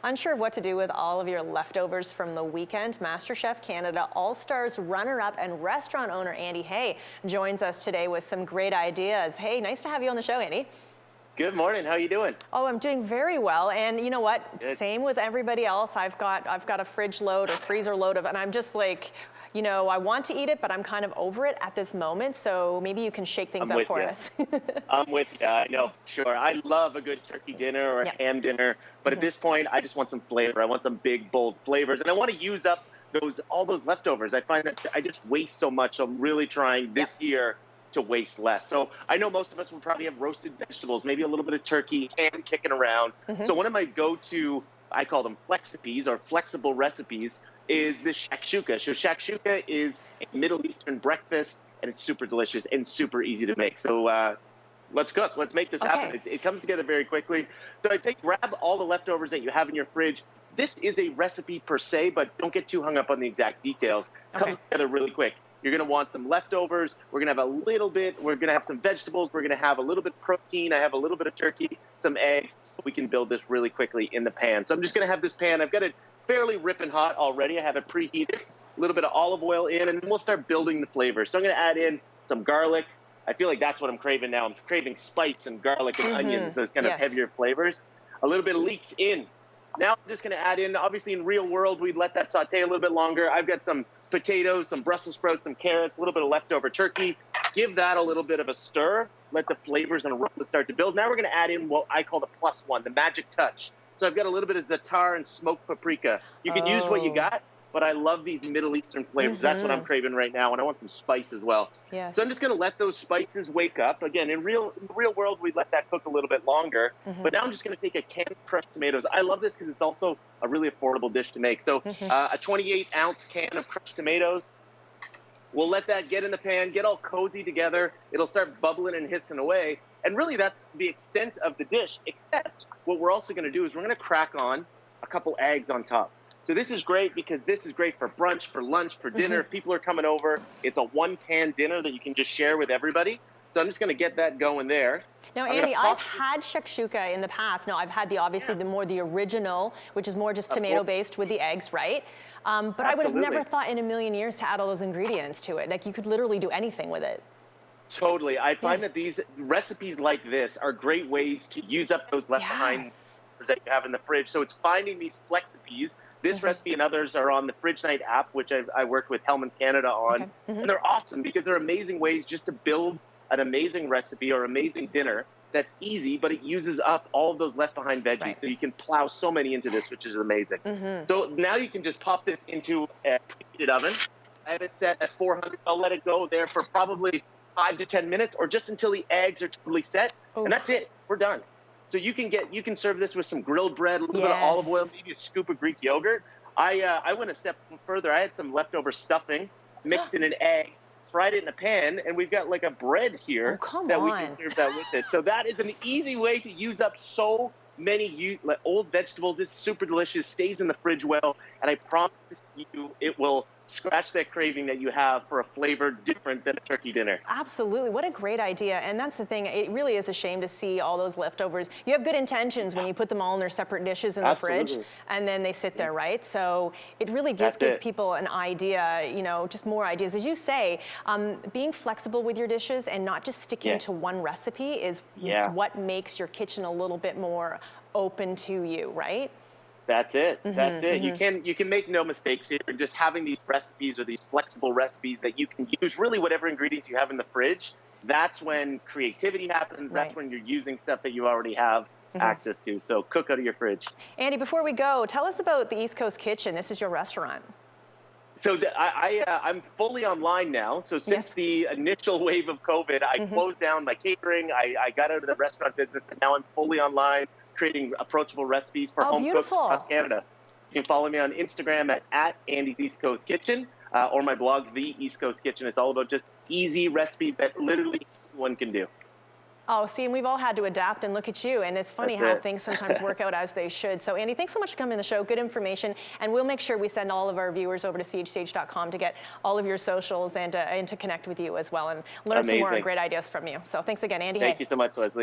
Unsure of what to do with all of your leftovers from the weekend, Masterchef Canada All Stars runner-up and restaurant owner Andy Hay joins us today with some great ideas. Hey, nice to have you on the show, Andy. Good morning. How are you doing? Oh, I'm doing very well. And you know what? Good. Same with everybody else. I've got a fridge load or freezer load of, and I'm just like, you know, I want to eat it, but I'm kind of over it at this moment. So maybe you can shake things up for us. I'm with you. I know. Sure. I love a good turkey dinner or a ham dinner, but at this point, I just want some flavor. I want some big, bold flavors, and I want to use up all those leftovers. I find that I just waste so much. I'm really trying this year to waste less. So I know most of us will probably have roasted vegetables, maybe a little bit of turkey, ham kicking around. So one of my go-to, I call them flexipes or flexible recipes, is the shakshuka. So shakshuka is a Middle Eastern breakfast, and it's super delicious and super easy to make. So let's cook. Let's make this happen. It comes together very quickly. So I'd say grab all the leftovers that you have in your fridge. This is a recipe per se, but don't get too hung up on the exact details. It comes together really quick. You're going to want some leftovers. We're going to have a little bit. We're going to have some vegetables. We're going to have a little bit of protein. I have a little bit of turkey, some eggs. We can build this really quickly in the pan. So I'm just going to have this pan. I've got it fairly ripping hot already. I have it preheated. A little bit of olive oil in, and then we'll start building the flavor. So I'm going to add in some garlic. I feel like that's what I'm craving now. I'm craving spice and garlic and onions, those kind of heavier flavors. A little bit of leeks in. Now I'm just going to add in, obviously in real world, we'd let that saute a little bit longer. I've got some potatoes, some Brussels sprouts, some carrots, a little bit of leftover turkey. Give that a little bit of a stir. Let the flavors and aromas start to build. Now we're going to add in what I call the plus one, the magic touch. So I've got a little bit of za'atar and smoked paprika. You can use what you got, but I love these Middle Eastern flavors. That's what I'm craving right now, and I want some spice as well. So I'm just going to let those spices wake up. Again, in the real world, we'd let that cook a little bit longer. But now I'm just going to take a can of crushed tomatoes. I love this because it's also a really affordable dish to make. So a 28-ounce can of crushed tomatoes. We'll let that get in the pan, get all cozy together. It'll start bubbling and hissing away. And really, that's the extent of the dish, except what we're also going to do is we're going to crack on a couple eggs on top. So this is great because this is great for brunch, for lunch, for dinner. If people are coming over, it's a one-pan dinner that you can just share with everybody. So I'm just going to get that going there. Now, Andy, I've had shakshuka in the past. Now, I've had the original, which is more just tomato-based with the eggs, right? But I would have never thought in a million years to add all those ingredients to it. Like, you could literally do anything with it. Totally. I find that these recipes like this are great ways to use up those left behind that you have in the fridge. So it's finding these flexipes. This recipe and others are on the Fridge Night app, which I work with Hellmann's Canada on. And they're awesome because they're amazing ways just to build an amazing recipe or amazing dinner that's easy, but it uses up all of those left behind veggies. So you can plow so many into this, which is amazing. So now you can just pop this into a preheated oven. I have it set at 400. I'll let it go there for probably 5 to 10 minutes or just until the eggs are totally set. And that's it. We're done. So you can serve this with some grilled bread, a little bit of olive oil, maybe a scoop of Greek yogurt. I went a step further. I had some leftover stuffing mixed in an egg, fried it in a pan, and we've got like a bread here that we can serve that with it. So that is an easy way to use up so many old vegetables. It's super delicious, stays in the fridge well, and I promise you it will scratch that craving that you have for a flavor different than a turkey dinner. Absolutely. What a great idea. And that's the thing. It really is a shame to see all those leftovers. You have good intentions when you put them all in their separate dishes in the fridge, and then they sit there, right? So it really just gives people an idea, you know, just more ideas. As you say, being flexible with your dishes and not just sticking to one recipe is what makes your kitchen a little bit more open to you, right? That's it. That's it. You can make no mistakes here. Just having these recipes or these flexible recipes that you can use really whatever ingredients you have in the fridge. That's when creativity happens. That's when you're using stuff that you already have access to. So cook out of your fridge. Andy, before we go, tell us about the East Coast Kitchen. This is your restaurant. So I'm fully online now. So since the initial wave of COVID, I closed down my catering. I got out of the restaurant business, and now I'm fully online, creating approachable recipes for home cooks across Canada. You can follow me on Instagram at Andy's East Coast Kitchen or my blog, The East Coast Kitchen. It's all about just easy recipes that literally anyone can do. Oh, see, and we've all had to adapt, and look at you. And it's funny how things sometimes work out as they should. So, Andy, thanks so much for coming to the show. Good information. And we'll make sure we send all of our viewers over to chstage.com to get all of your socials and to connect with you as well and learn some more great ideas from you. So thanks again, Andy. Thank you so much, Leslie.